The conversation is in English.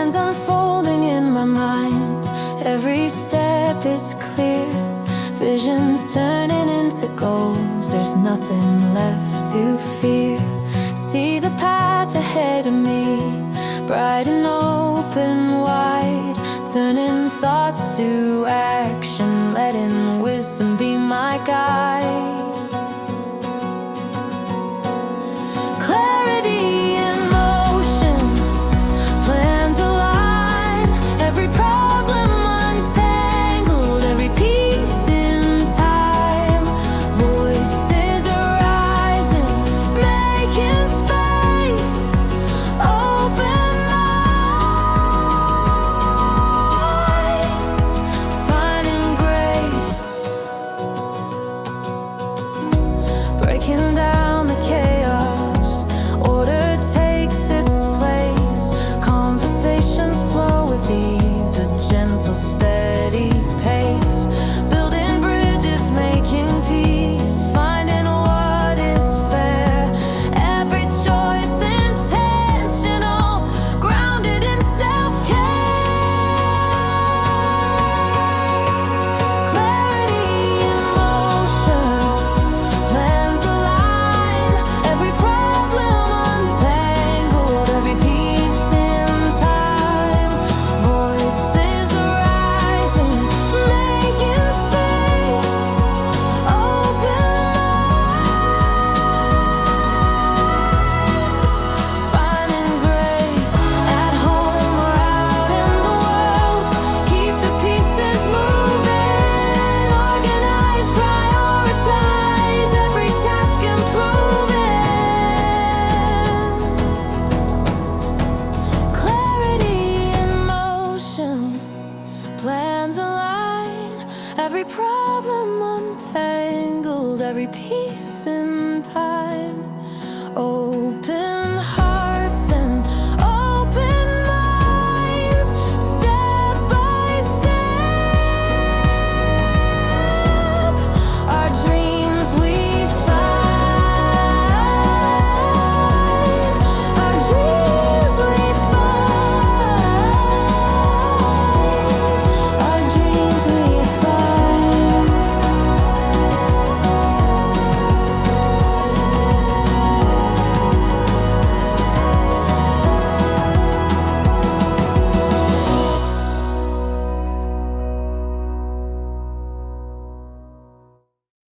Plans unfolding in my mind, every step is clear. Visions turning into goals, there's nothing left to fear. See the path ahead of me, bright and open wide, turning thoughts to action, letting wisdom be my guide. Clarity in motion, plans align, every problem untangled, every piece in time. Voices arising, making space, open eyes, finding grace, breaking down the chaos. Order takes its place, conversations flow with ease, a gentle, steady pace, building bridges, making peace, finding what is fair. Every choice intentional, grounded in self-care. Clarity in motion, plans align, every problem untangled, every piece in time. Voices arising, making space, open eyes, finding grace. At home or out in the world, keep the pieces moving, organize, prioritize, every task improving. Clarity in motion, plans align, every problem untangled, every piece in time. Open